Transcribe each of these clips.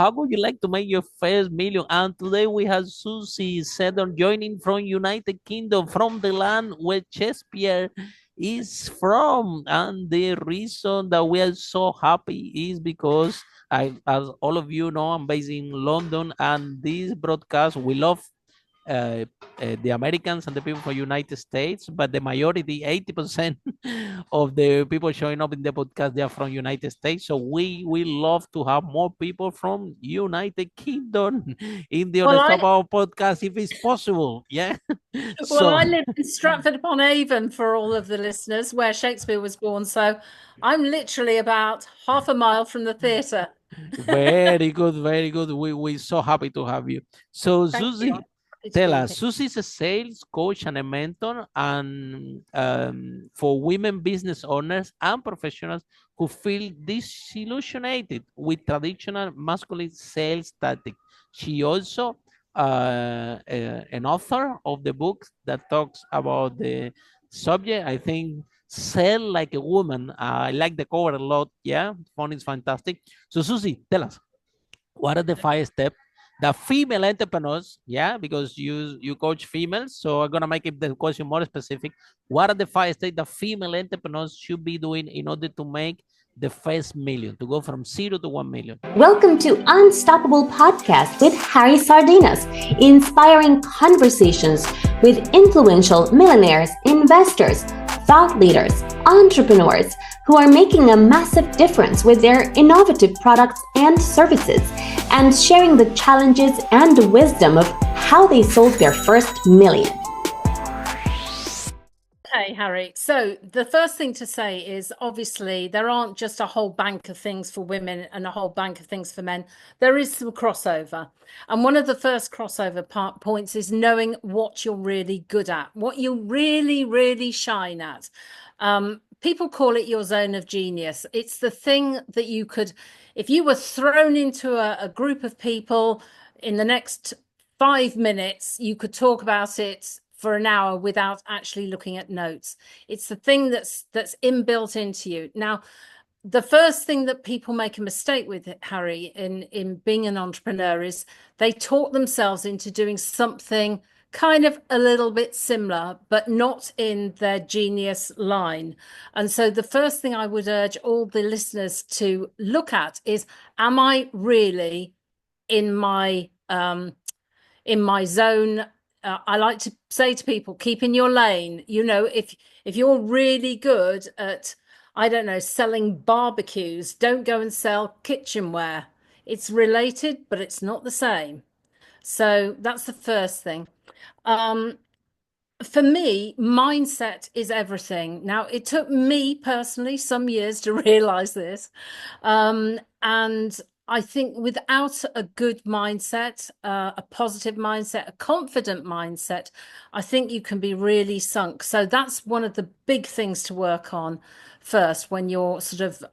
how would you like to make your first million? And today we have Suzi Seddon joining from United Kingdom, from the land where Shakespeare is from. And the reason that we are so happy is because as all of you know, I'm based in London, and this broadcast we love uh, the Americans and the people from United States, but the majority, 80% of the people showing up in the podcast, they are from United States. So we love to have more people from United Kingdom in the Well, I Unstoppable podcast if it's possible. Yeah. well, So I live in Stratford upon Avon for all of the listeners, where Shakespeare was born. So I'm literally about half a mile from the theatre. very good, very good. We're so happy to have you. So Thank you. I'm Susie, happy to tell be us, here. Susie is a sales coach and a mentor, and for women business owners and professionals who feel disillusioned with traditional masculine sales tactics. She also an author of the book that talks about the subject. I think sell like a woman. I like the cover a lot. Yeah, fun is fantastic. So Susie, tell us, what are the 5 steps that female entrepreneurs, yeah, because you coach females, so I'm gonna make it the question more specific. What are the 5 steps that female entrepreneurs should be doing in order to make the first million, to go from 0 to 1 million? Welcome to Unstoppable Podcast with Harry Sardinas, inspiring conversations with influential millionaires, investors, thought leaders, entrepreneurs who are making a massive difference with their innovative products and services, and sharing the challenges and wisdom of how they sold their first million. Okay, Harry. So the first thing to say is obviously there aren't just a whole bank of things for women and a whole bank of things for men. There is some crossover. And one of the first crossover points is knowing what you're really good at, what you really, really shine at. People call it your zone of genius. It's the thing that you could, if you were thrown into a group of people in the next 5 minutes, you could talk about it for an hour without actually looking at notes. It's the thing that's inbuilt into you. Now, the first thing that people make a mistake with, Harry, in being an entrepreneur is they talk themselves into doing something kind of a little bit similar, but not in their genius line. And so the first thing I would urge all the listeners to look at is, am I really in my zone? I like to say to people, keep in your lane. You know, if you're really good at, I don't know, selling barbecues, don't go and sell kitchenware. It's related, but it's not the same. So that's the first thing. For me, mindset is everything. Now, it took me personally some years to realize this. And I think without a good mindset, a positive mindset, a confident mindset, I think you can be really sunk. So that's one of the big things to work on first when you're sort of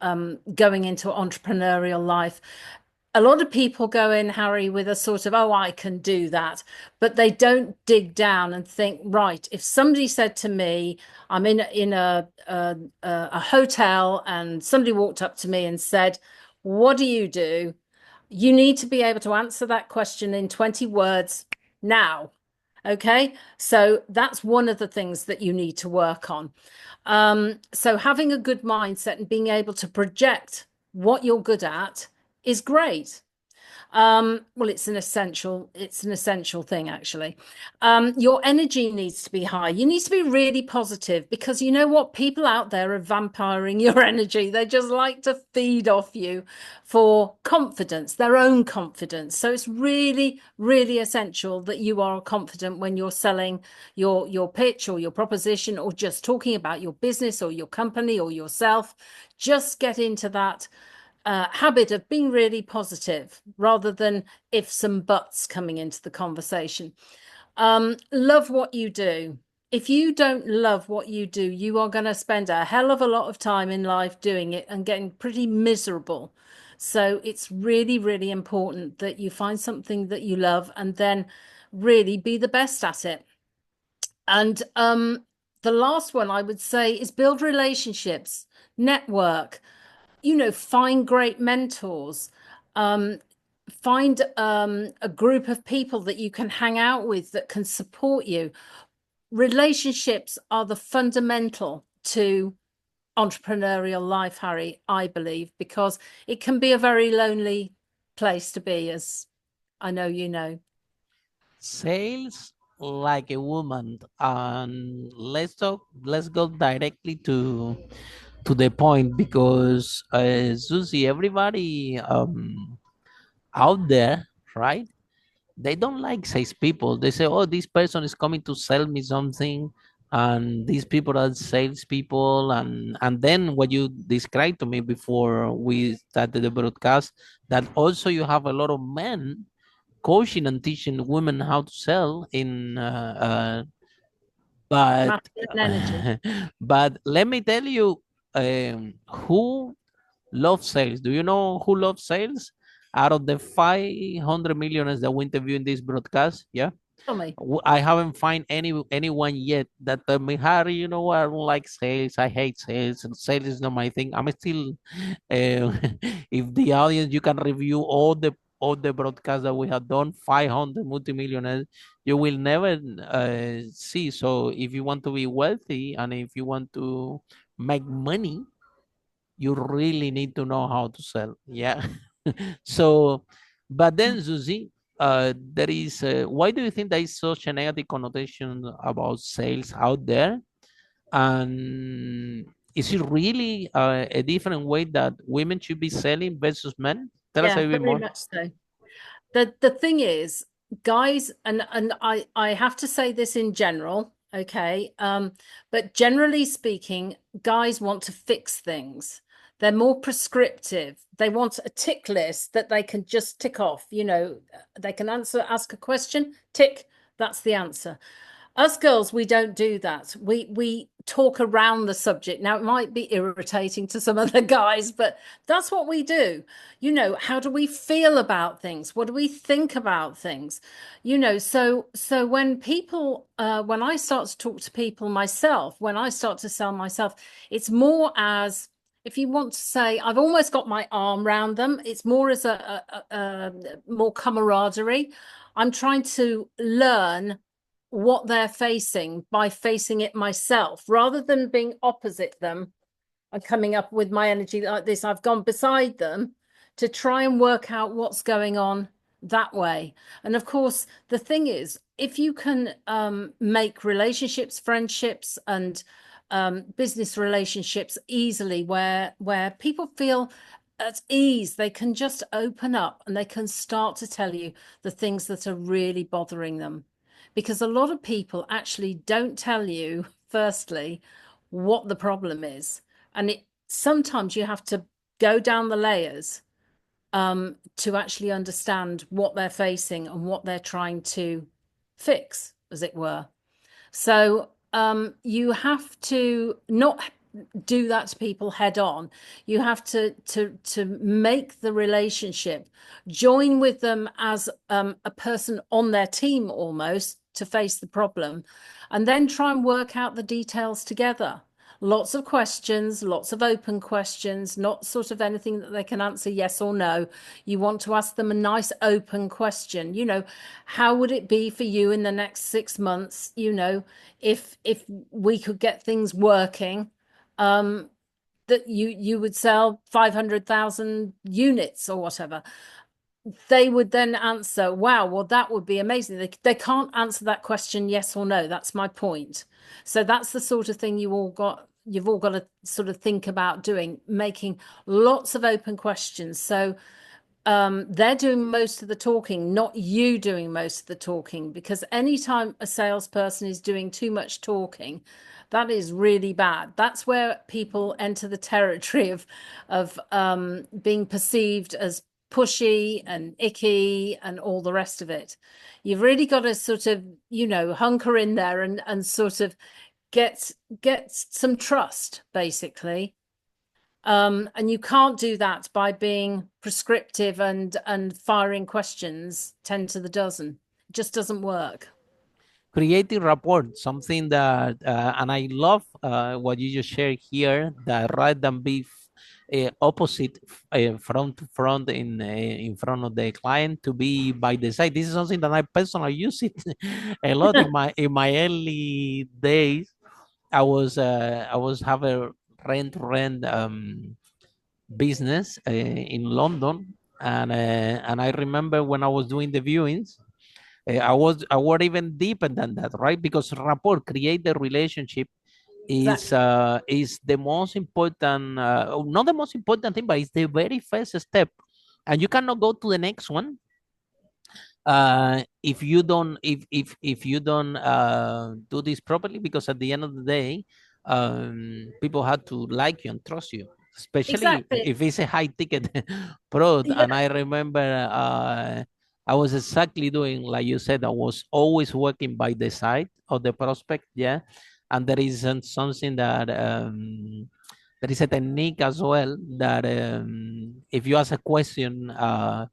going into entrepreneurial life. A lot of people go in, Harry, with a sort of, oh, I can do that, but they don't dig down and think, right, if somebody said to me, I'm in a hotel, and somebody walked up to me and said, what do you do? You need to be able to answer that question in 20 words now. Okay, so that's one of the things that you need to work on. So having a good mindset and being able to project what you're good at is great. Well, it's an essential thing, actually. Your energy needs to be high. You need to be really positive, because you know what? People out there are vampiring your energy. They just like to feed off you for confidence, their own confidence. So it's really, really essential that you are confident when you're selling your pitch or your proposition, or just talking about your business or your company or yourself. Just get into that habit of being really positive rather than ifs and buts coming into the conversation. Love what you do. If you don't love what you do, you are going to spend a hell of a lot of time in life doing it and getting pretty miserable. So it's really, really important that you find something that you love and then really be the best at it. And the last one I would say is build relationships, network, find great mentors. find a group of people that you can hang out with that can support you. Relationships are the fundamental to entrepreneurial life, Harry, I believe, because it can be a very lonely place to be, as I know you know. Sales like a woman, and let's go directly to the point, because Susie, everybody out there, right? They don't like salespeople. They say, "Oh, this person is coming to sell me something," and these people are salespeople. And then what you described to me before we started the broadcast, that also you have a lot of men coaching and teaching women how to sell in but Masculine energy. but let me tell you, who loves sales. Do you know who loves sales? Out of the 500 millionaires that we interview in this broadcast, yeah, Tell me. I haven't find anyone yet that tell me, Harry, you know what, I don't like sales. I hate sales, and sales is not my thing. I'm still, if the audience, you can review all the broadcasts that we have done, 500 multimillionaires, you will never see. So if you want to be wealthy and if you want to make money, you really need to know how to sell. Yeah. So, but then Susie, there is, why do you think there is such a negative connotation about sales out there? And is it really a different way that women should be selling versus men? Tell us a Yeah, bit very more. much so. The thing is, guys, and I have to say this in general, okay, but generally speaking, guys want to fix things. They're more prescriptive. They want a tick list that they can just tick off. You know, they can ask a question, tick, that's the answer. Us girls, we don't do that. We talk around the subject. Now, it might be irritating to some other guys, but that's what we do. You know, how do we feel about things? What do we think about things? You know, so when people, when I start to talk to people myself, when I start to sell myself, it's more as, if you want to say, I've almost got my arm around them. It's more as a more camaraderie. I'm trying to learn what they're facing by facing it myself, rather than being opposite them and coming up with my energy like this. I've gone beside them to try and work out what's going on that way. And of course, the thing is, if you can make relationships, friendships, and business relationships easily, where people feel at ease, they can just open up and they can start to tell you the things that are really bothering them. Because a lot of people actually don't tell you, firstly, what the problem is. And sometimes you have to go down the layers to actually understand what they're facing and what they're trying to fix, as it were. So you have to not do that to people head on. You have to make the relationship, join with them as a person on their team almost to face the problem, and then try and work out the details together. Lots of questions, lots of open questions, not sort of anything that they can answer yes or no. You want to ask them a nice open question. You know, how would it be for you in the next 6 months? You know, if we could get things working, that you would sell 500,000 units or whatever. They would then answer, wow, well, that would be amazing. They can't answer that question yes or no. That's my point. So that's the sort of thing you've all got to sort of think about doing, making lots of open questions. So they're doing most of the talking, not you doing most of the talking, because anytime a salesperson is doing too much talking, that is really bad. That's where people enter the territory of being perceived as pushy and icky and all the rest of it. You've really got to sort of, you know, hunker in there and sort of get some trust, basically. And you can't do that by being prescriptive and firing questions 10 to the dozen. It just doesn't work. Creating rapport, something that, and I love what you just shared here, that rather than be opposite front to front in front of the client to be by the side. This is something that I personally use it a lot in my early days. I was have a rent business in London, and I remember when I was doing the viewings, I was even deeper than that, right? Because rapport, create the relationship, is the most important, not the most important thing, but it's the very first step, and you cannot go to the next one if you don't, if you don't do this properly, because at the end of the day, people have to like you and trust you, especially Exactly. if it's a high ticket product. Yeah. And I remember I was exactly doing like you said. I was always working by the side of the prospect, yeah. And there is something that there is a technique as well, that if you ask a question to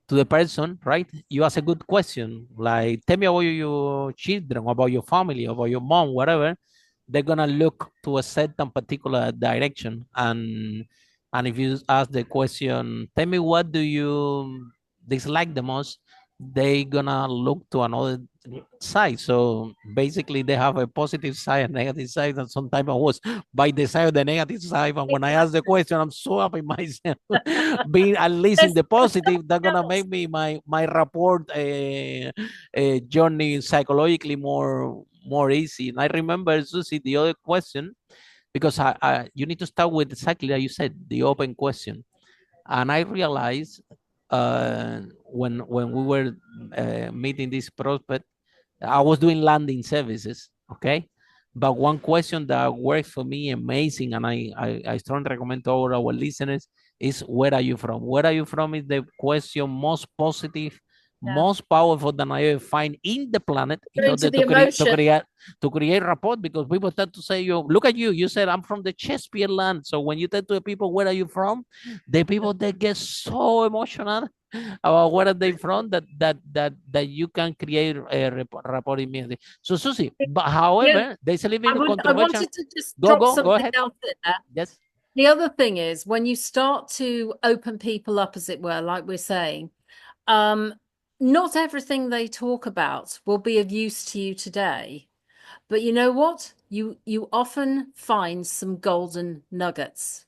the person, right? You ask a good question, like, tell me about your children, about your family, about your mom, whatever. They're gonna look to a certain particular direction, and if you ask the question, tell me what do you dislike the most, they gonna look to another side. So basically, they have a positive side and negative side, and sometimes I was by the side of the negative side. And when I ask the question, I'm so happy myself being at least in There's the positive. That's gonna else. make me my report journey psychologically more easy. And I remember, Susie, the other question, because you need to start with exactly like you said, the open question. And I realized when we were meeting this prospect, I was doing landing services, okay? But one question that worked for me amazing, and I strongly recommend to all our listeners, is where are you from? Where are you from is the question most positive, Yeah. most powerful that I ever find in the planet in Going order to the emotion. to create rapport, because people start to say, you look at you, you said I'm from the Chesapeake land. So when you tell to the people where are you from, the people they get so emotional about where are they from, that you can create a rapport immediately. So Susie, but Yeah. however, there's a little bit I controversial. wanted to just Go, drop go something ahead. else in there. Yes. The other thing is when you start to open people up, as it were, like we're saying, not everything they talk about will be of use to you today. But you know what? You often find some golden nuggets.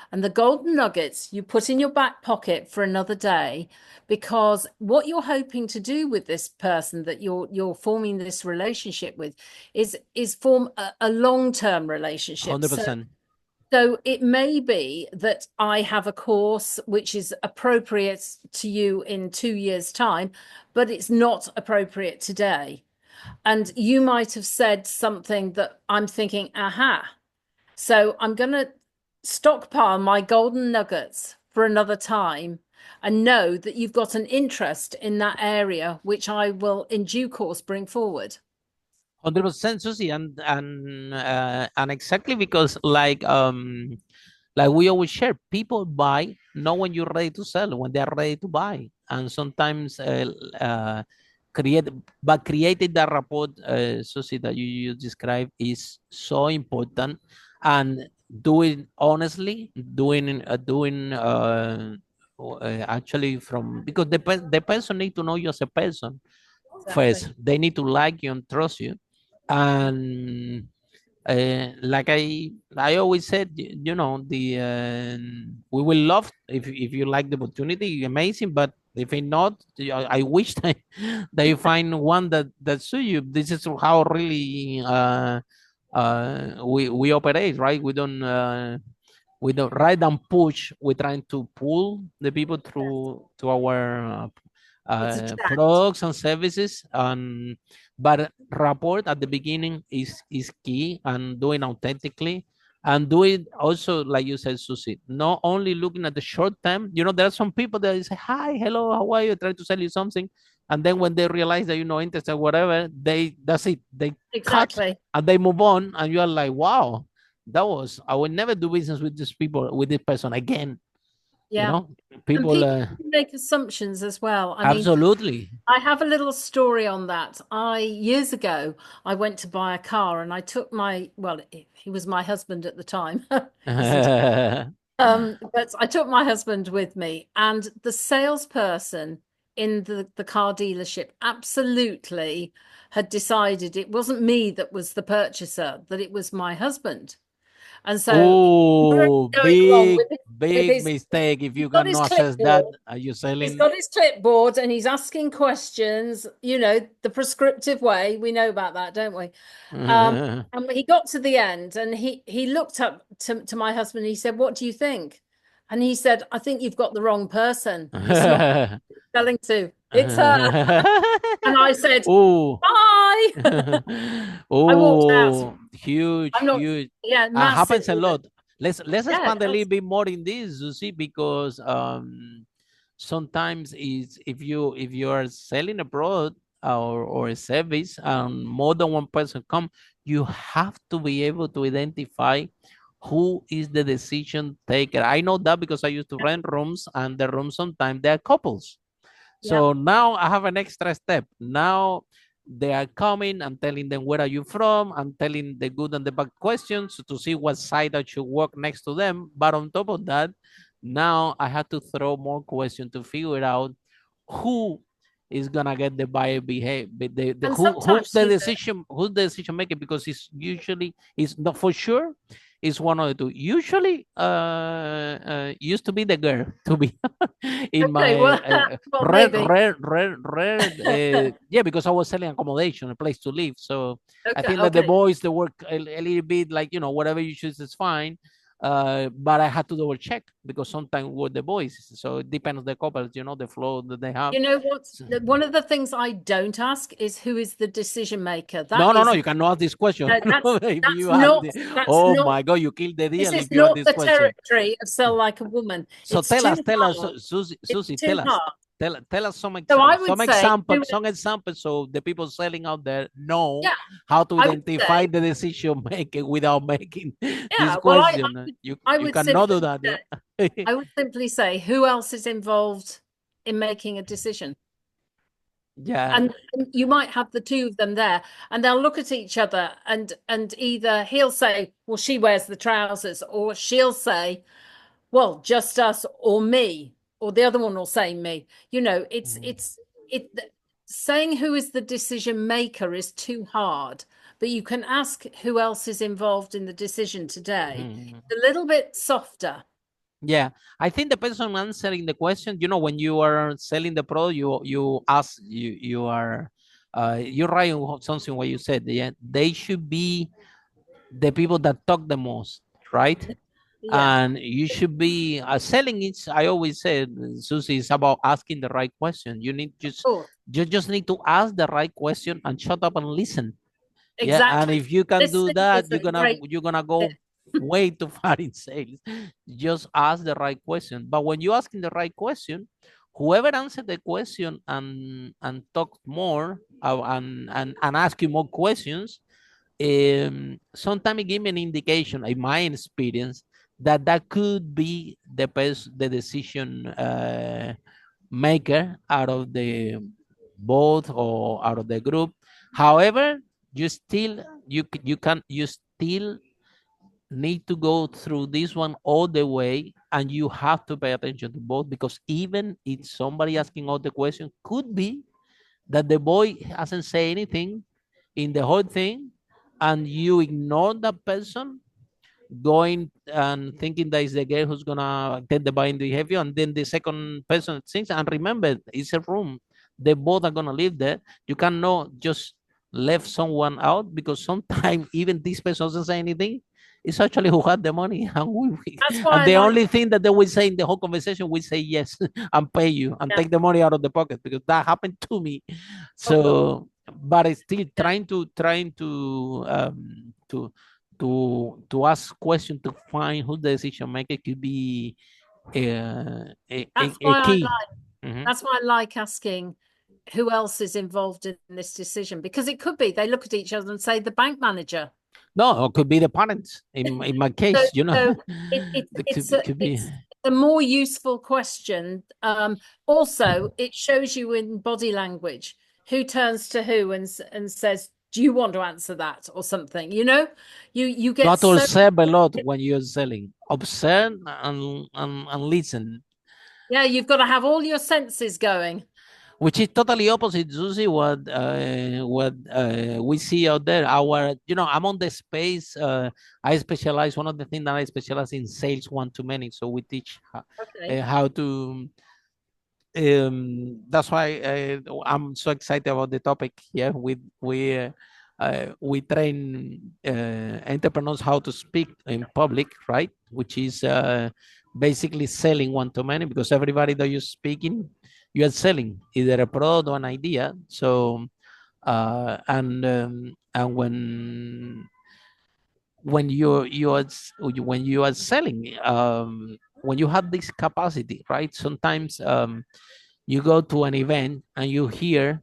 And the golden nuggets you put in your back pocket for another day, because what you're hoping to do with this person that you're forming this relationship with is form a long-term relationship. 100%. So it may be that I have a course which is appropriate to you in 2 years' time, but it's not appropriate today. And you might have said something that I'm thinking, aha. So I'm going to stockpile my golden nuggets for another time and know that you've got an interest in that area, which I will in due course bring forward. 100%, Susie, and exactly, because like we always share, people buy not when you're ready to sell, when they're ready to buy. And sometimes create but creating that rapport, Susie, that you described, is so important. And doing honestly, doing actually, from, because the person need to know you as a person Exactly. first. They need to like you and trust you. And like I always said, you know, the we will love if you like the opportunity, amazing. But if it not, I wish that you find one that suit you. This is how really we operate, right? We don't ride and push. We're trying to pull the people through to our It's a chat. products and services. And but rapport at the beginning is key, and doing authentically, and do it also like you said, Susie. Not only looking at the short term. You know, there are some people that say, "Hi, hello, how are you?" Try to sell you something, and then when they realize that you're not interested, whatever, that's it. They cut Exactly. and they move on, and you are like, "Wow, that was, I will never do business with this people, with this person again." You Yeah. know, And people, people make assumptions as well. I mean, absolutely. I have a little story on that. Years ago, I went to buy a car and I took my, well, he was my husband at the time. Isn't he? But I took my husband with me, and the salesperson in the car dealership absolutely had decided it wasn't me that was the purchaser, that it was my husband. And so Oh, going along big, with big his, mistake. If he's you got his cannot assess that, clipboard. are you He's selling? got his clipboard and he's asking questions, you know, the prescriptive way. We know about that, don't we? And he got to the end and he looked up to my husband and he said, "What do you think?" And he said, "I think you've got the wrong person. It's not selling to, it's her." And I said, Oh, "Bye." I walked out. huge, I'm not, huge. yeah, massive. Happens a lot. Let's Yeah, expand a little bit more in this, Susie, because sometimes is if you are selling a product or a service and more than one person come, you have to be able to identify who is the decision taker. I know that because I used to rent rooms, and the rooms sometimes they are couples. So now I have an extra step. Now they are coming. I'm telling them, where are you from? I'm telling the good and the bad questions to see what side I should work next to them. But on top of that, now I have to throw more questions to figure out who is gonna get the buyer behavior, And sometimes who's the decision maker, because it's not for sure. It's one of the two. Usually, used to be the girl, to be in my well, rare, yeah, because I was selling accommodation, a place to live. So I think that the boys, they work a little bit like, whatever you choose is fine. But I had to double check because sometimes with the boys, so it depends on the couples, the flow that they have. You know what? One of the things I don't ask is who is the decision maker. No, you cannot ask this question. Oh my God, you killed the deal if you ask this question. This is not the territory of Sell Like a Woman. So tell us, Susie, tell us some examples so the people selling out there know how to identify the decision maker without making this question. You cannot do that. I would simply say, who else is involved in making a decision? Yeah. And you might have the two of them there and they'll look at each other and either he'll say, well, she wears the trousers, or she'll say, well, just us or me, or the other one will say me. Saying who is the decision maker is too hard, but you can ask who else is involved in the decision today. It's a little bit softer. Yeah, I think the person answering the question, when you are selling the product, you ask, you are write something what you said. Yeah, they should be the people that talk the most, right? Yeah. And you should be selling it. I always said, Susie, is about asking the right question. You just need to ask the right question and shut up and listen. Exactly. Yeah, and if you can do that, you're gonna go way too far in sales. Just ask the right question. But when you're asking the right question, whoever answered the question and talk more and ask you more questions, sometimes give me an indication, in my experience, that could be the decision maker out of the both or out of the group. However, you still need to go through this one all the way, and you have to pay attention to both, because even if somebody asking all the questions, could be that the boy hasn't said anything in the whole thing, and you ignore that person going and thinking that is the girl who's gonna take the buying behavior, and then the second person thinks, and remember, it's a room, they both are gonna live there. You cannot just left someone out, because sometimes even this person doesn't say anything. It's actually who had the money, and the only thing that they will say in the whole conversation, we say yes and pay you and take the money out of the pocket, because that happened to me. So, but it's still trying to ask questions to find who the decision maker could be a key. That's why I like asking who else is involved in this decision, because it could be they look at each other and say the bank manager. No, it could be the parents. In my case, so it's a more useful question. Also, it shows you in body language who turns to who and says, Do you want to answer that or something? You know, you get Not to so observe a lot when you're selling. Observe and listen, yeah, you've got to have all your senses going. which is totally opposite, Susie, what we see out there. I'm on the space. I specialize. One of the things that I specialize in sales one to many. So we teach Okay. how to. That's why I'm so excited about the topic here. We train entrepreneurs how to speak in public, right? Which is basically selling one to many, because everybody that you're speaking, you are selling either a product or an idea. So and when you are selling, when you have this capacity, right? Sometimes you go to an event and you hear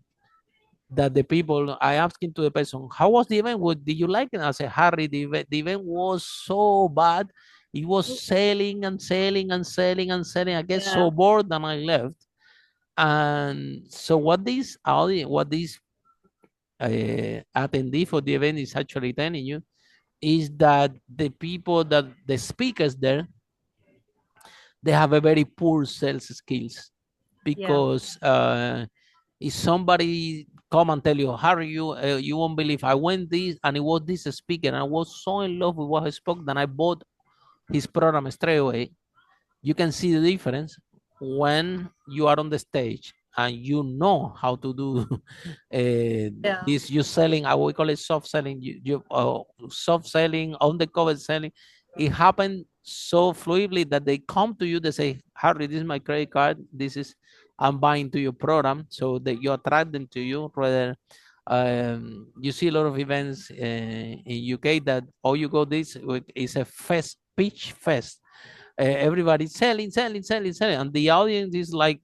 that the people, I asking to the person, how was the event? What did you like it? And I said, Harry, the event was so bad. It was selling and selling and selling and selling. I get so bored and I left. And so what this audience, what this attendee for the event is actually telling you is that the people, that the speakers there, they have a very poor sales skills, because if somebody come and tell you, Harry, you won't believe, I went this and it was this speaker and I was so in love with what he spoke that I bought his program straight away. You can see the difference when you are on the stage and you know how to do this. You selling, I would call it soft selling. Soft selling, on the cover selling. It happened so fluidly that they come to you. They say, Harry, this is my credit card. This is, I'm buying to your program, so that you attract them to you. Rather, you see a lot of events in UK that all you go, this is a fest, pitch fest. Everybody's selling, and the audience is like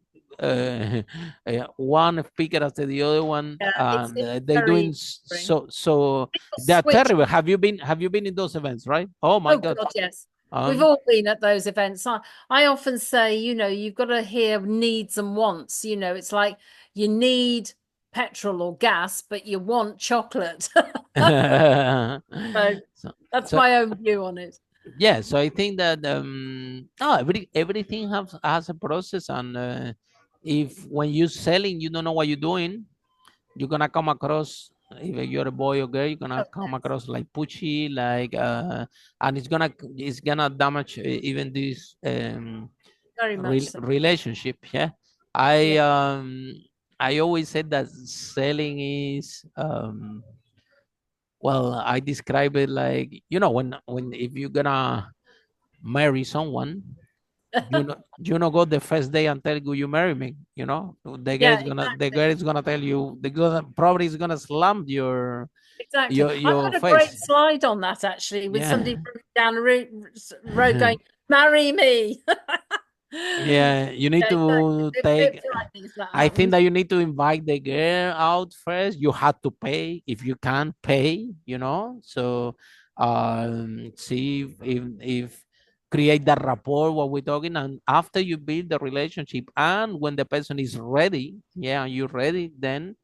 one speaker after the other one, and they're doing so. They're terrible. Have you been in those events, right? Oh my God. Yes. We've all been at those events. I often say, you've got to hear needs and wants. It's like you need petrol or gas, but you want chocolate. So that's my own view on it. Yeah, so I think that everything has a process, and if when you're selling, you don't know what you're doing, you're gonna come across, if you're a boy or girl, you're gonna come across like pushy, like and it's gonna damage even this very much so. relationship. Yeah, I always said that selling is well, I describe it like, when if you're gonna marry someone, you know, go the first day and tell you, you marry me. The girl is gonna tell you, the girl probably is gonna slam your your I've had a face. great slide on that actually, with somebody down the road going, marry me. Yeah, you need to take. I think that you need to invite the girl out first. You have to pay if you can't pay. So see if create that rapport, what we're talking, and after you build the relationship, and when the person is ready, you're ready, then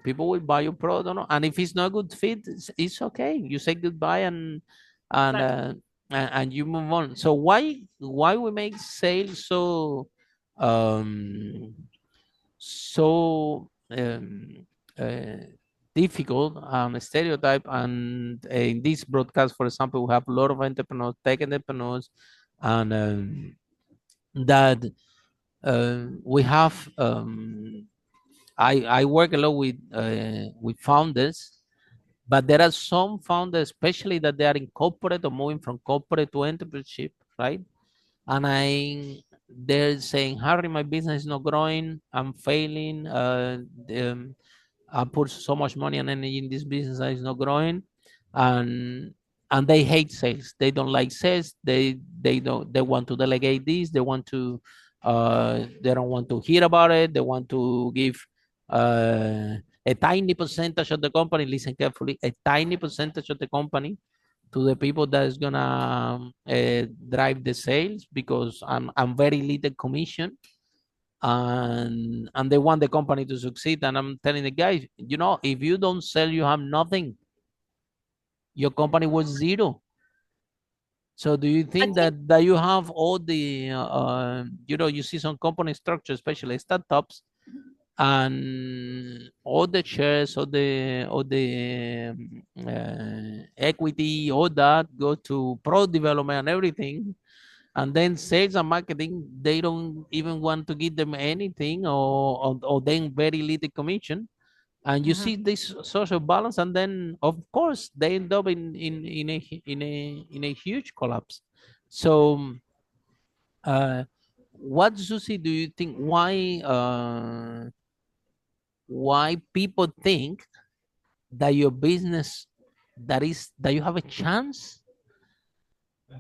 people will buy your product. And if it's not a good fit, it's okay. You say goodbye and you move on. So why we make sales so difficult stereotype? And in this broadcast, for example, we have a lot of entrepreneurs, tech entrepreneurs, and that we have I work a lot with founders, but there are some founders, especially that they are in corporate or moving from corporate to entrepreneurship, right? And they're saying, Harry, my business is not growing. I'm failing. I put so much money and energy in this business that is not growing, and they hate sales. They don't like sales. They want to delegate this. They don't want to hear about it. They want to give a tiny percentage of the company. Listen carefully, a tiny percentage of the company to the people that is gonna drive the sales, because I'm very little commission. and they want the company to succeed. And I'm telling the guys, if you don't sell, you have nothing. Your company was zero. So do you think that you have all the, you see some company structure, especially startups, and all the shares, all the equity, all that go to product development and everything, and then sales and marketing, they don't even want to give them anything, or then very little commission, and you see this social balance, and then of course they end up in a huge collapse. So what, Susie, do you think, why people think that your business, that you have a chance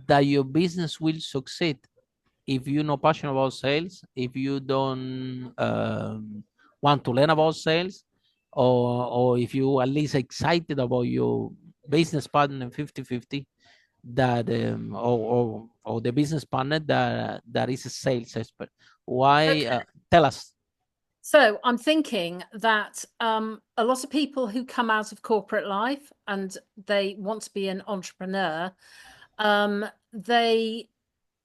that your business will succeed if you're not passionate about sales, if you don't want to learn about sales, or if you at least excited about your business partner 50-50, that or the business partner that is a sales expert? Why? Okay. Tell us. So I'm thinking that a lot of people who come out of corporate life and they want to be an entrepreneur, they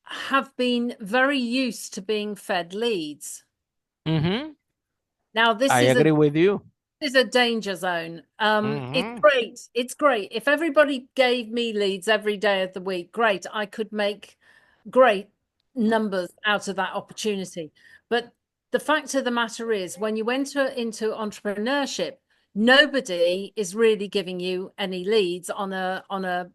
have been very used to being fed leads. Now, I agree with you. Is a danger zone. It's great. It's great. If everybody gave me leads every day of the week, great. I could make great numbers out of that opportunity. But the fact of the matter is, when you enter into entrepreneurship, nobody is really giving you any leads on a,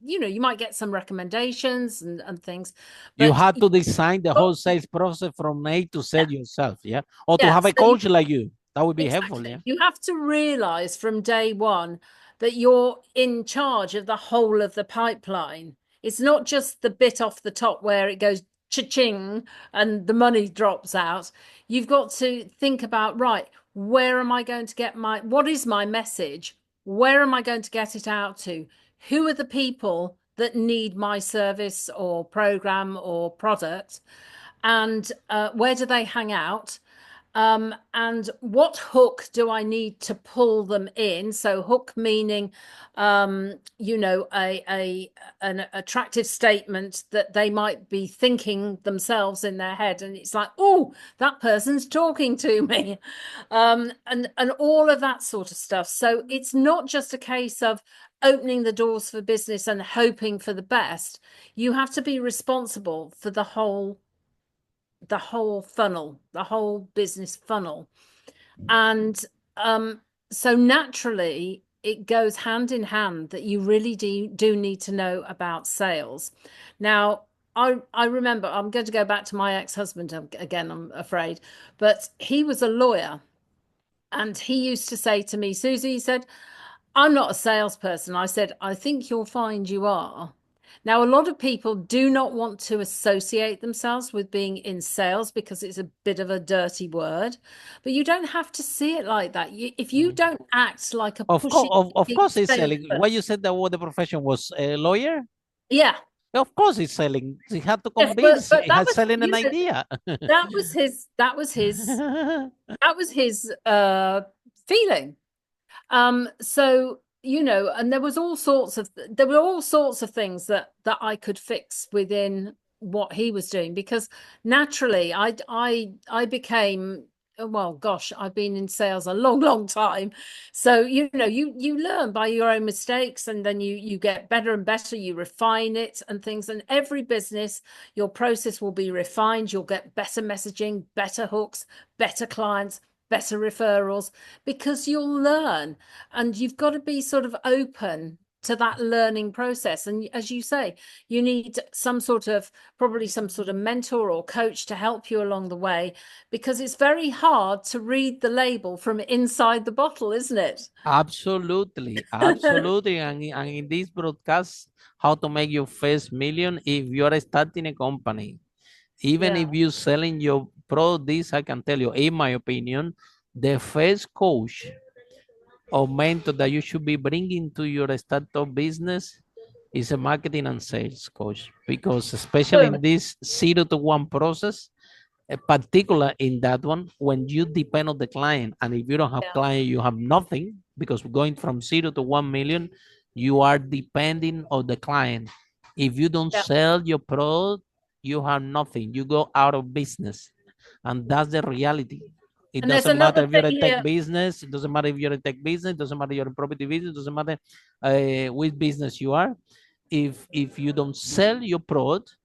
you might get some recommendations and things. But you have to design the whole sales process from A to Z yourself, yeah? Or to have a so coach like you. That would be exactly helpful, yeah? You have to realize from day one that you're in charge of the whole of the pipeline. It's not just the bit off the top where it goes cha-ching and the money drops out. You've got to think about, right, where am I going to get what is my message? Where am I going to get it out to? Who are the people that need my service or program or product? And where do they hang out? And what hook do I need to pull them in? So hook meaning, an attractive statement that they might be thinking themselves in their head. And it's like, oh, that person's talking to me. And all of that sort of stuff. So it's not just a case of opening the doors for business and hoping for the best. You have to be responsible for the whole funnel, the whole business funnel. And so naturally it goes hand in hand that you really do need to know about sales. Now, I remember, I'm going to go back to my ex-husband again, I'm afraid, but he was a lawyer, and he used to say to me, Susie, he said, I'm not a salesperson. I said, I think you'll find you are. Now, a lot of people do not want to associate themselves with being in sales because it's a bit of a dirty word, but you don't have to see it like that. If you don't act like a pushy, of course it's selling. Why you said that what the profession was a lawyer? Yeah. Of course it's selling. He had to convince. But He had selling an idea. That was his feeling. So, and there were all sorts of things that I could fix within what he was doing, because naturally I became, well, gosh, I've been in sales a long time. So, you learn by your own mistakes, and then you get better and better, you refine it and things. And every business, your process will be refined. You'll get better messaging, better hooks, better clients, better referrals, because you'll learn, and you've got to be sort of open to that learning process. And as you say, you need probably some sort of mentor or coach to help you along the way, because it's very hard to read the label from inside the bottle, isn't it? Absolutely. And in this broadcast, how to make your first million if you're starting a company. Even if you're selling your product, this I can tell you, in my opinion, the first coach or mentor that you should be bringing to your startup business is a marketing and sales coach, because especially in this 0 to 1 process, particular in that one, when you depend on the client, and if you don't have Yeah. client, you have nothing, because going from 0 to 1 million, you are depending on the client. If you don't Yeah. sell your product, you have nothing. You go out of business, and that's the reality. It And there's doesn't matter another if you're thing a tech here. business. It doesn't matter if you're a tech business. It doesn't matter if you're a property business. It doesn't matter which business you are. If you don't sell your product,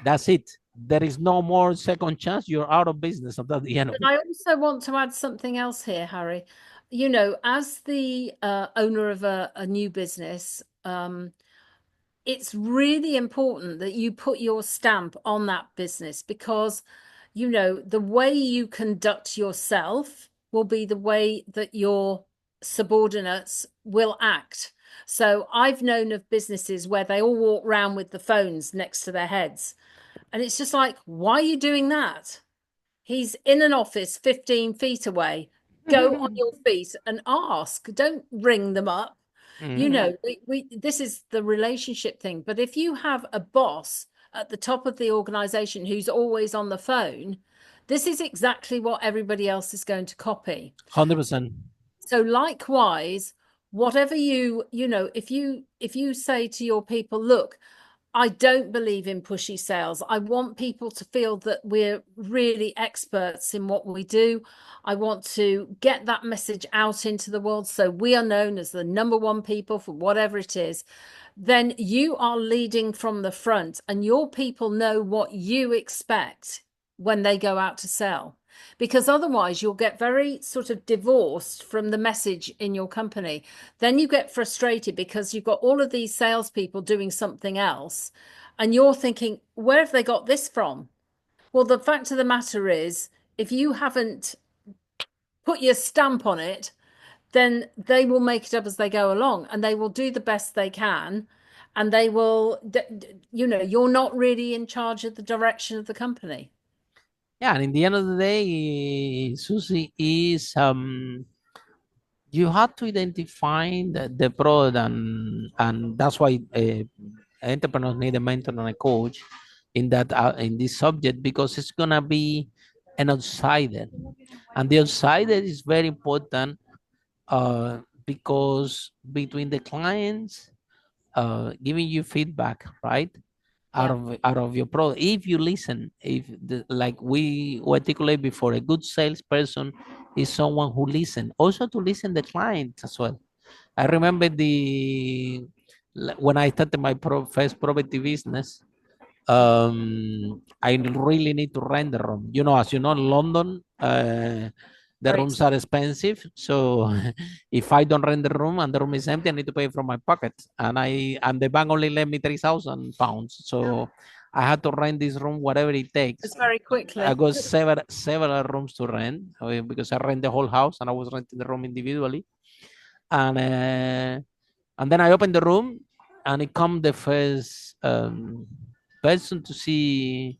that's it. There is no more second chance. You're out of business at the end of it. I also want to add something else here, Harry. You know, as the owner of a new business, it's really important that you put your stamp on that business, because, you know, the way you conduct yourself will be the way that your subordinates will act. So I've known of businesses where they all walk around with the phones next to their heads. And it's just like, why are you doing that? He's in an office 15 feet away. Go on your feet and ask. Don't ring them up. You know, this is the relationship thing. But if you have a boss at the top of the organization who's always on the phone, this is exactly what everybody else is going to copy. 100%. So likewise, whatever you know, if you say to your people, look, I don't believe in pushy sales. I want people to feel that we're really experts in what we do. I want to get that message out into the world so we are known as the number one people for whatever it is. Then you are leading from the front, and your people know what you expect when they go out to sell. Because otherwise you'll get very sort of divorced from the message in your company. Then you get frustrated because you've got all of these salespeople doing something else, and you're thinking, where have they got this from? Well, the fact of the matter is, if you haven't put your stamp on it, then they will make it up as they go along, and they will do the best they can. And they will, you know, you're not really in charge of the direction of the company. Yeah, and in the end of the day, Susie, is you have to identify the product, and that's why entrepreneurs need a mentor and a coach in that in this subject, because it's gonna be an outsider, and the outsider is very important because between the clients giving you feedback, right? Out of your product. If you listen, if like we articulate before, a good salesperson is someone who listen, also to listen the client as well. I remember when I started my first property business, I really need to rent the room. You know, as you know, London, the rooms are expensive. So if I don't rent the room and the room is empty, I need to pay from my pocket. And the bank only lent me £3,000. So I had to rent this room, whatever it takes. It's very quickly. I got several rooms to rent because I rent the whole house and I was renting the room individually. And then I opened the room, and it come the first person to see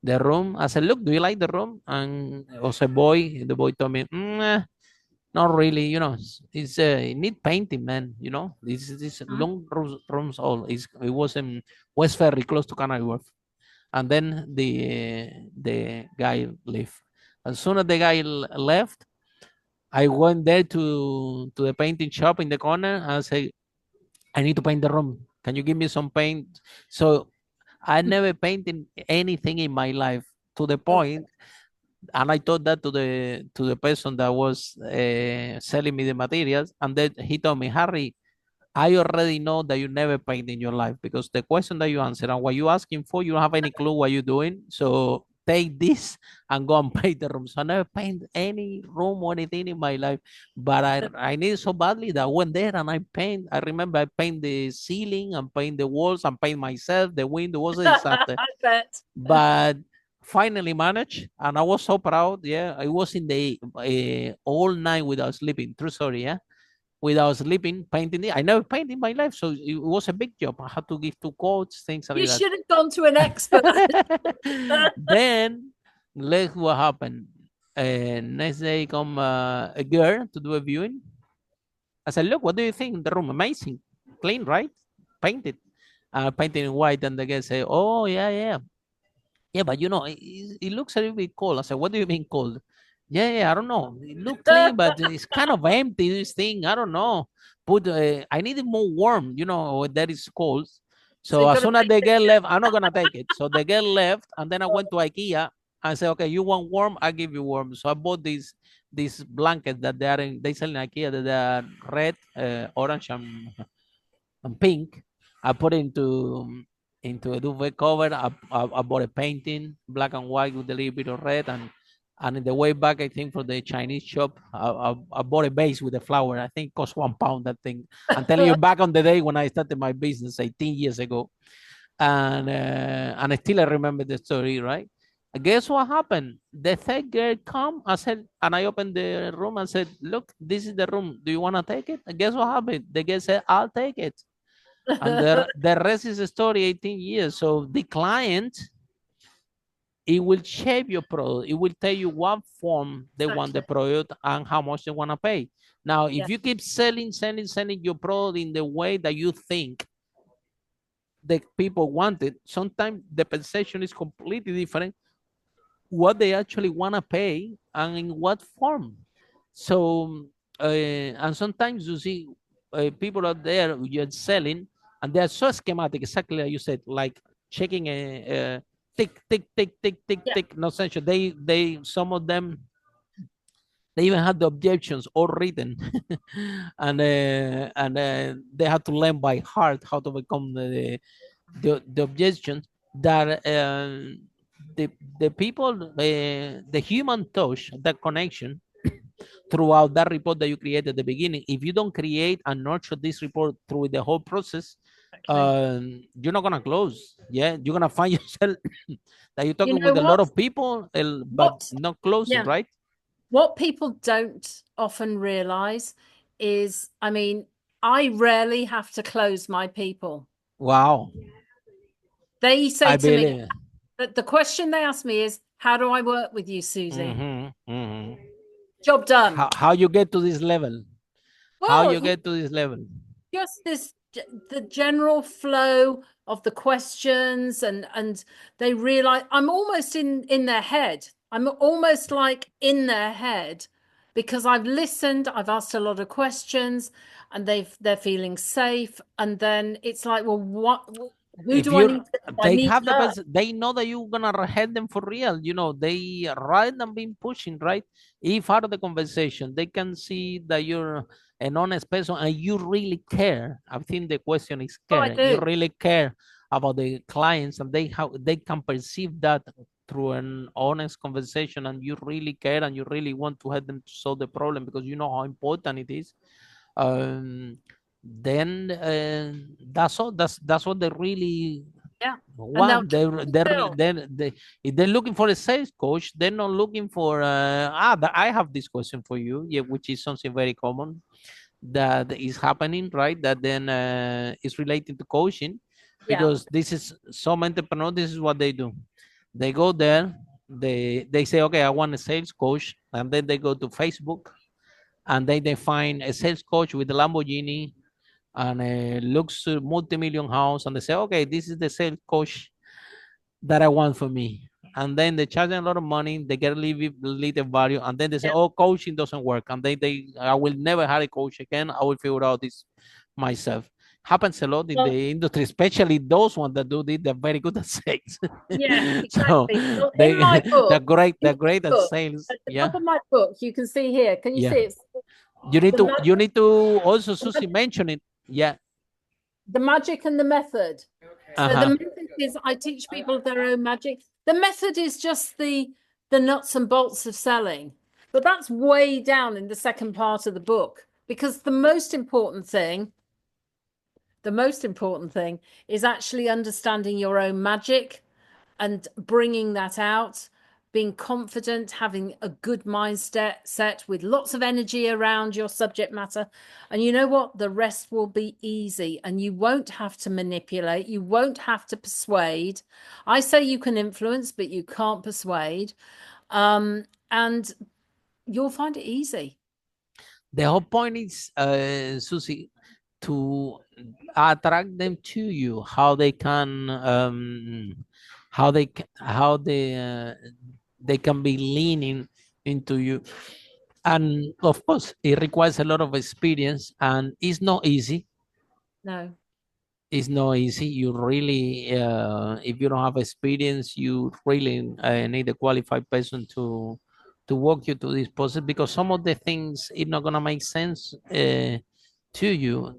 the room. I said, "Look, do you like the room?" And it was a boy. The boy told me, "Not really. You know, it need painting, man. You know, this long rooms all. It was in West Ferry, close to Canary Wharf." And then the guy left. As soon as the guy left, I went there to the painting shop in the corner and say, "I need to paint the room. Can you give me some paint?" So I never painted anything in my life, to the point, and I told that to the person that was selling me the materials, and then he told me, "Harry, I already know that you never paint in your life, because the question that you answer and what you asking for, you don't have any clue what you're doing. So take this and go and paint the room." So I never paint any room or anything in my life, but I need it so badly that I went there and I paint. I remember I paint the ceiling and paint the walls and paint myself. The window was a disaster. I bet. But finally managed, and I was so proud. Yeah, I was in the all night without sleeping. True story. Yeah, without sleeping, painting it. I never painted in my life, so it was a big job. I had to give 2 coats, things like You that. should have gone to an expert. Then, look what happened. Next day, come a girl to do a viewing. I said, "Look, what do you think? The room amazing, clean, right? Painted, painted in white." And the girl say, "Oh yeah, yeah. Yeah, but it looks a little bit cold. I said, what do you mean cold? Yeah, I don't know. It look clean, but it's kind of empty, this thing. I don't know. I need it more warm, when that is cold. So So you've as got to soon as make they it. get left, I'm not gonna take it. So they get left, and then I went to IKEA and said, okay, you want warm? I give you warm. So I bought these blankets that they sell in IKEA that they are red, orange, and pink. I put it into a duvet cover. I bought a painting, black and white with a little bit of red, and in the way back, I think for the Chinese shop, I bought a vase with a flower. I think it cost £1 that thing. I'm telling you, back on the day when I started my business 18 years ago, and I still remember the story, right? Guess what happened? The third girl come. I said, and I opened the room and said, "Look, this is the room. Do you want to take it?" And guess what happened? The girl said, "I'll take it." And the rest is a story. 18 years. So the client, it will shape your product. It will tell you what form they want the product and how much they want to pay. Now, if you keep selling your product in the way that you think the people want it, sometimes the perception is completely different what they actually want to pay and in what form. So, and sometimes you see people out there you're selling and they are so schematic, exactly like you said, like checking a tick, tick, tick, tick, tick, tick, no sense. Some of them, they even had the objections all written, and they had to learn by heart how to become the objections that the the people, the human touch, that connection throughout that report that you created at the beginning. If you don't create and nurture this report through the whole process, you're not gonna close. Yeah, you're gonna find yourself that you're You talking know with a lot what? of people, but not closing, right? What people don't often realize is, I mean, I rarely have to close my people. Wow. They say I to me, believe. but the question they ask me is, how do I work with you, Suzi? Mm-hmm. Job done. How you get to this level? How Well, you get to this level? just the general flow of the questions, and they realize I'm almost in their head. I'm almost like in their head because I've listened, I've asked a lot of questions, and they're feeling safe. And then it's like, well, who If do I you're need to, I They need have the her. best, they know that you're gonna help them for real. They, rather than being pushing, right? If out of the conversation they can see that you're an honest person and you really care. I think the question is Oh, I care. You do. really care about the clients, and how they can perceive that through an honest conversation, and you really care and you really want to help them to solve the problem because you know how important it is. um, then that's all. That's what they really Yeah. And they'll want. keep still. If they're looking for a sales coach, they're not looking for I have this question for you, yeah, which is something very common that is happening, right? That then is related to coaching, Yeah. because this is some entrepreneurs, this is what they do. They go there, they say, okay, I want a sales coach, and then they go to Facebook and they find a sales coach with a Lamborghini and a luxury multi-million house, and they say, okay, this is the sales coach that I want for me. And then they charge them a lot of money, they get a little value, and then they say, Yeah. oh, coaching doesn't work, and I will never hire a coach again. I will figure out this myself. Happens a lot in Well, the industry, especially those ones that do this. They're very good at sales. yeah, So exactly. Well, in they my book, they're great at book, sales. at the Yeah, top of my book, you can see here. Can you yeah. see it? You need The to magic, also, Susie, mention it. Yeah. the magic and the method. So the Uh-huh. method is I teach people their own magic. The method is just the nuts and bolts of selling. But that's way down in the second part of the book, because the most important thing is actually understanding your own magic and bringing that out, being confident, having a good mindset set with lots of energy around your subject matter. And you know what? The rest will be easy, and you won't have to manipulate. You won't have to persuade. I say you can influence, but you can't persuade. And you'll find it easy. The whole point is, Susie, to attract them to you, how they can how they can be leaning into you. And of course, it requires a lot of experience, and it's not easy. No. It's not easy. You really, if you don't have experience, you really need a qualified person to walk you through this process, because some of the things it's not gonna make sense to you.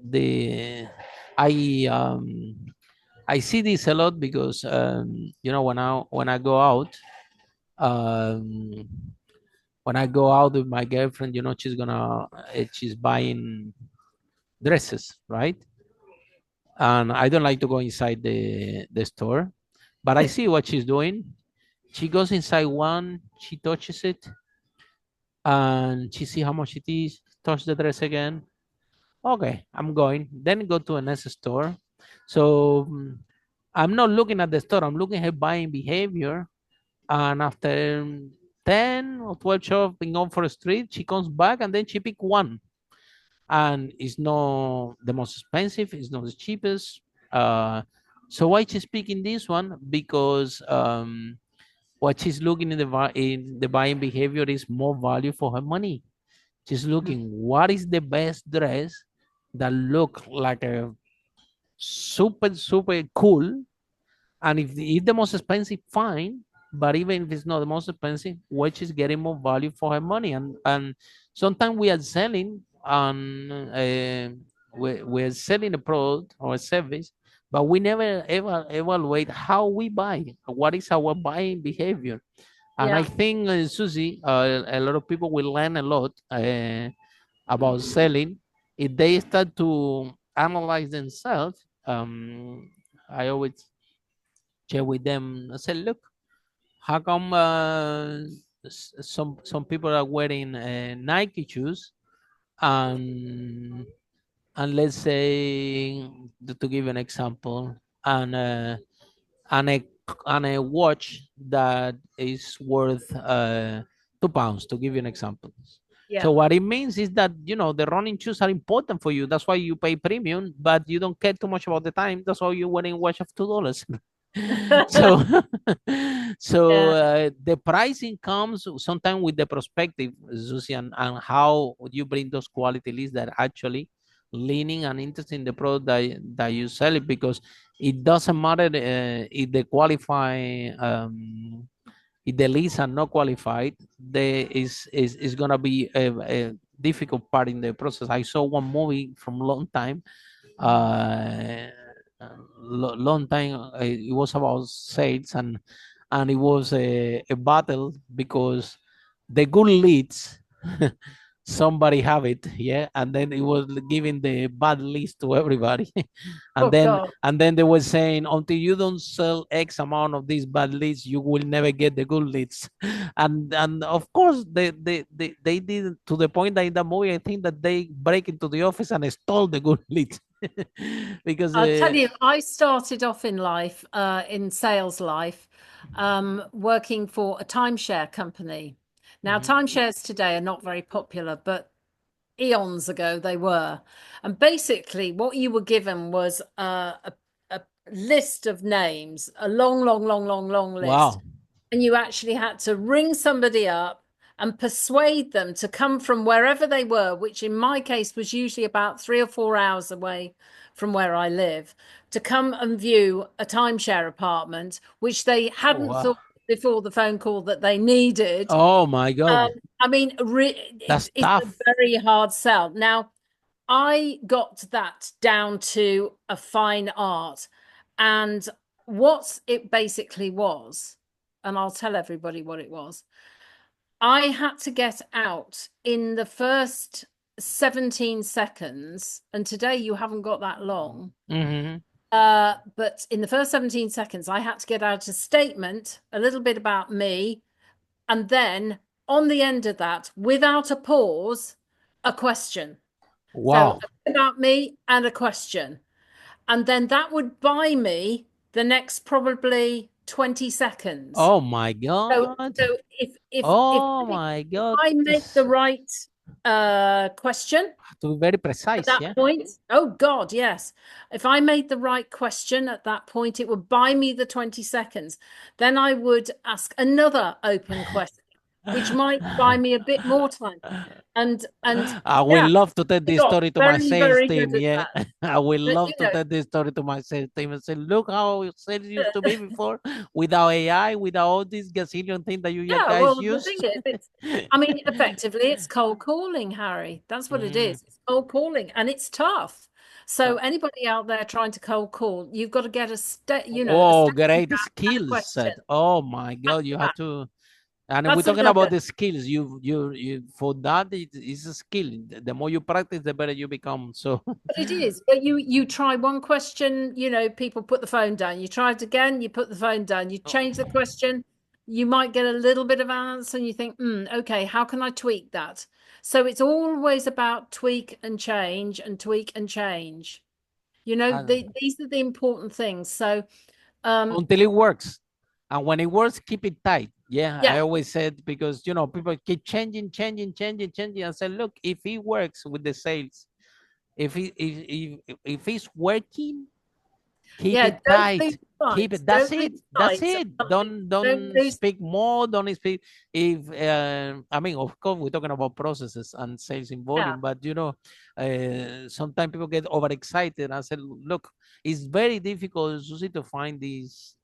I see this a lot because when I go out, um, when I go out with my girlfriend, she's buying dresses, right? And I don't like to go inside the store, but I see what she's doing. She goes inside one, she touches it, and she see how much it is. Touch the dress again. Okay, I'm going. Then go to a next store. So I'm not looking at the store. I'm looking at her buying behavior. And after 10 or 12 shops being on for a street, she comes back and then she pick one. And it's not the most expensive, it's not the cheapest. So why she's picking this one? Because what she's looking in the buying behavior is more value for her money. She's looking what is the best dress that look like a super cool, and if it's the most expensive, fine. But even if it's not the most expensive, which is getting more value for her money, and sometimes we are selling and we're selling a product or a service, but we never ever evaluate how we buy. What is our buying behavior? And I Yeah. think, Susie, a lot of people will learn a lot about selling if they start to analyze themselves. I always share with them. I said, look, how come some people are wearing Nike shoes, and let's say, to give you an example, and and a a watch that is worth £2, to give you an example. Yeah. So what it means is that the running shoes are important for you. That's why you pay premium, but you don't care too much about the time. That's why you're wearing a watch of $2. So Yeah. the pricing comes sometimes with the perspective, Susie, and how would you bring those quality lists that actually leaning and interested in the product that you sell it, because it doesn't matter if they qualify, if the leads are not qualified, there is gonna be a difficult part in the process. I saw one movie from long time, uh, long time. It was about sales, and it was a battle because the good leads somebody have it, yeah, and then it was giving the bad leads to everybody. Oh God. And then they were saying, until you don't sell X amount of these bad leads, you will never get the good leads. And of course they did, to the point that in the movie I think that they break into the office and stole the good leads. Because I'll tell you, I started off in life, in sales life, working for a timeshare company. Now, timeshares today are not very popular, but eons ago they were. And basically, what you were given was a list of names, a long list. wow. And you actually had to ring somebody up and persuade them to come from wherever they were, which in my case was usually about 3 or 4 hours away from where I live, to come and view a timeshare apartment, which they Oh, hadn't wow. thought before the phone call that they needed. Oh my God. I mean, That's it's a tough. very hard sell. Now, I got that down to a fine art. And what it basically was, and I'll tell everybody what it was, I had to get out in the first 17 seconds. And today you haven't got that long. Mm-hmm. But in the first 17 seconds, I had to get out a statement, a little bit about me, and then on the end of that, without a pause, a question. Wow. So about me and a question. And then that would buy me the next probably 20 seconds. Oh my God. So if Oh my God. I make the right question To be very at precise, that yeah. point. Oh God, yes. If I made the right question at that point, it would buy me the 20 seconds. Then I would ask another open question, which might buy me a bit more time. And I would yeah, love to tell I this got story to my very, sales very team. good at Yeah, that. I would But, love you to know, tell this story to my sales team and say, look how sales used to be before, without AI, without all these gazillion things that you yeah, guys well, the use. thing is, I mean, effectively, it's cold calling, Harry. That's what it is. It's cold calling, and it's tough. So anybody out there trying to cold call, you've got to get a step, you know, a Oh, step great and a skills question. set. Oh my God, you have Back to. And we're That's talking about another. the skills. You for that it's a skill. The more you practice, the better you become. So But it is. But you try one question, you know, people put the phone down. You try it again, you put the phone down. You change the question, you might get a little bit of an answer, and you think, okay, how can I tweak that? So it's always about tweak and change and tweak and change. You know, these are the important things. So until it works, and when it works, keep it tight. Yeah, I yeah, always said, because people keep changing. I said, look, if it works with the sales, if it's working, keep yeah, it don't tight. lose Keep sight. it. That's Don't it. lose That's sight of it. something. Don't Don't lose. speak more. Don't speak. If I mean, of course, we're talking about processes and sales in volume, Yeah, but sometimes people get overexcited. I said, look, it's very difficult, Susie, to find this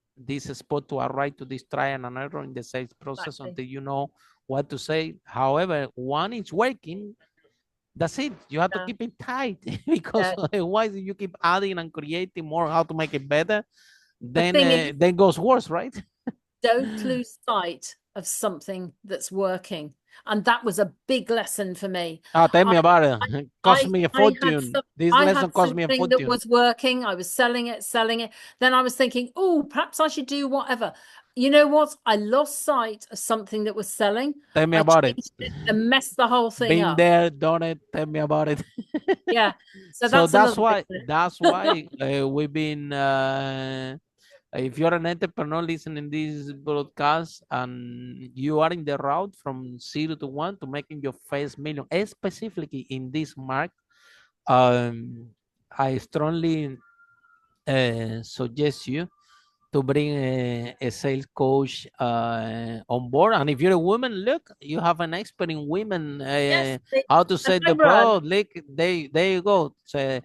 spot to arrive to this trial and error in the sales process exactly. until you know what to say. However, one is working, that's it. You have to Yeah, keep it tight because yeah. otherwise, if you keep adding and creating more how to make it better, The thing is, then goes worse, right? don't lose sight of something that's working. And that was a big lesson for me. Ah, tell I me about it. Cost me a I had fortune. This I lesson had cost me a something that fortune. was working. I was selling it. Then I was thinking, oh, perhaps I should do whatever. You know what? I lost sight of something that was selling. Tell me I about it. changed it and messed the whole thing Been up. there, done it. Tell me about it. Yeah. So So that's that's another why. big That's why we've been. If you're an entrepreneur listening this broadcast and you are in the route from 0 to 1 to making your first million, specifically in this market, I strongly suggest you to bring a sales coach on board. And if you're a woman, look, you have an expert in women, Yes. how to And set I the run. product. Look, there you go. So I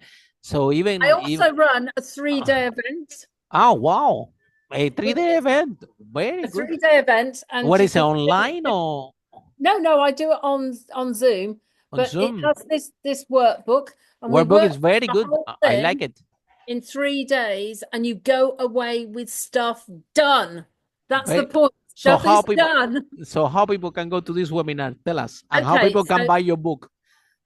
even also run a 3-day event. oh wow, a 3-day event, very A good. 3-day event, and What you is it, can online or no, I do it on Zoom, on but it Zoom? has this workbook, and we Workbook is work very the good. whole I like thing it. in 3 days, and you go away with stuff done. That's the Very, point. so Stuff how is people done. so how people can go to this webinar? Tell us, and how Okay, people can so buy your book.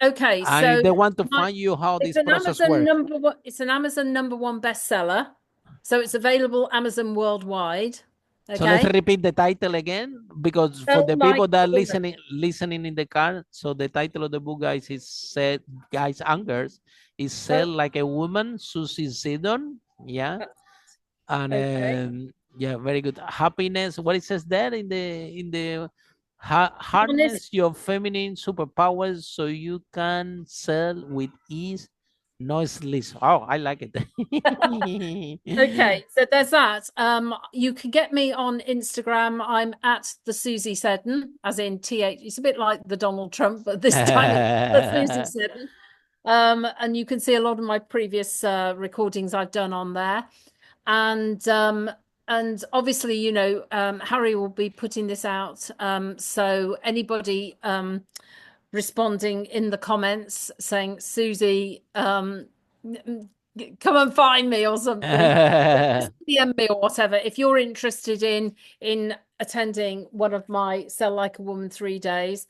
okay, And if so they want to my, find you, how it's this an process Amazon works. number one. It's an Amazon #1 bestseller, so it's available Amazon worldwide. So let's Okay, repeat the title again, because for Sell the like people that a woman. listening in the car, so the title of the book, guys, is said, guys and girls, is Sell Like a Woman, Suzi Seddon. Yeah. And Okay. yeah, very good. Happiness. What it says there in the Honest. harness your feminine superpowers so you can sell with ease, noiseless. Oh, I like it. Okay, so there's that. You can get me on Instagram. I'm at the Suzi Seddon, as in TH. It's a bit like the Donald Trump, but this time it's the Suzi Seddon. And you can see a lot of my previous recordings I've done on there. And obviously, you know, Harry will be putting this out. So anybody responding in the comments saying, Suzi, come and find me or something, just DM me or whatever. If you're interested in attending one of my Sell Like a Woman 3 days,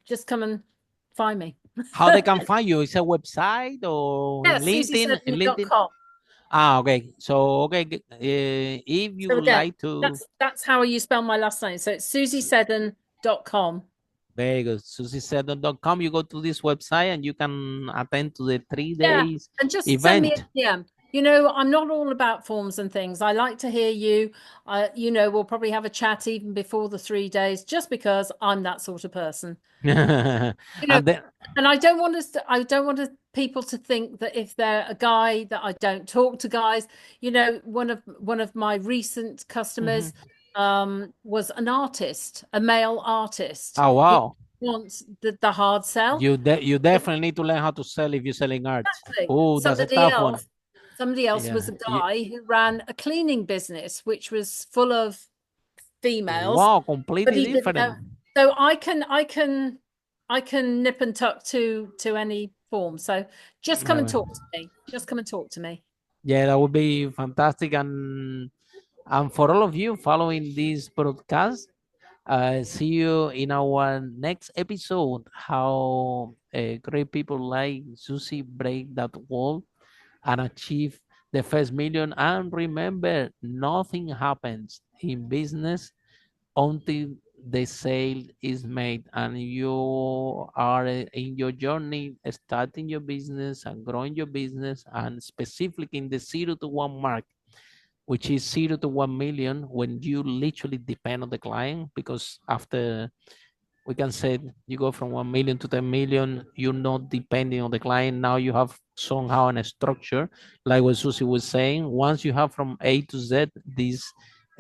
just come and find me. How they can find you? Is a website or Yeah, in LinkedIn? In LinkedIn. suziseddon.com. Ah, okay. So okay, if you So would again, like to, that's how you spell my last name. So it's suziseddon.com. very good. SuziSeddon.com. You go to this website and you can attend to the 3 Yeah, days and just send me event. a DM. You know, I'm not all about forms and things. I like to hear you. You know, we'll probably have a chat even before the 3 days, just because I'm that sort of person. You know, And then, and I don't want people to think that if they're a guy that I don't talk to guys. You know, one of my recent customers was an artist, a male artist. oh He wow, wants the hard sell. you definitely need to learn how to sell if you're selling art. Exactly. Oh, that's a tough one. Somebody else Yeah. was a guy who ran a cleaning business, which was full of females. Wow, But completely he didn't know. different. So I can nip and tuck to any form. So just come and talk to me. Just come and talk to me. Yeah, that would be fantastic. And for all of you following this broadcast, see you in our next episode. How great people like Susie break that wall and achieve the first million. And remember, nothing happens in business until the sale is made, and you are in your journey starting your business and growing your business, and specifically in the 0 to 1 mark, which is 0 to 1 million, when you literally depend on the client. Because after, we can say, you go from 1 million to 10 million, you're not depending on the client. Now you have somehow a structure, like what Susie was saying. Once you have from A to Z this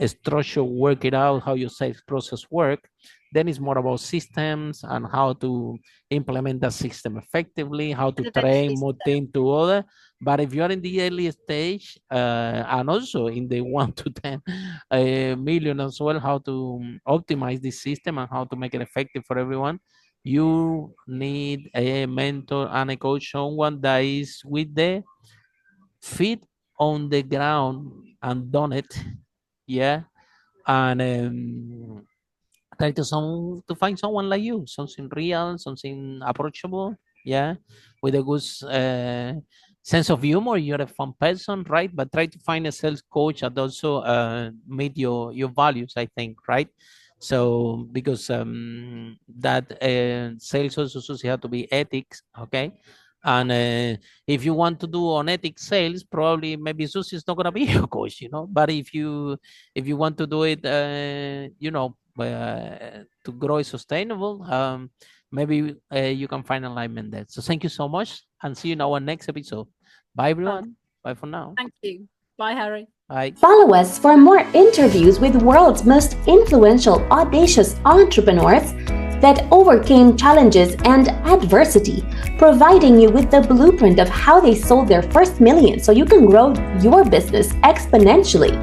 structure, work it out how your sales process work, then it's more about systems and how to implement that system effectively, how to train more team to other. But if you are in the early stage, and also in the 1 to 10 million as well, how to optimize this system and how to make it effective for everyone, you need a mentor and a coach, someone that is with the feet on the ground and done it. Yeah. And try to find someone like you, something real, something approachable. Yeah, with a good sense of humor. You're a fun person, right? But try to find a sales coach that also meet your values, I think, right? So because that sales also have to be ethics, okay? And if you want to do unethical sales, probably maybe Susie is not gonna be your coach, But if you want to do it, to grow sustainable, maybe you can find alignment there. So thank you so much, and see you in our next episode. Bye, everyone. Bye for now. Thank you. Bye, Harry. Bye. Follow us for more interviews with world's most influential, audacious entrepreneurs that overcame challenges and adversity, providing you with the blueprint of how they sold their first million so you can grow your business exponentially.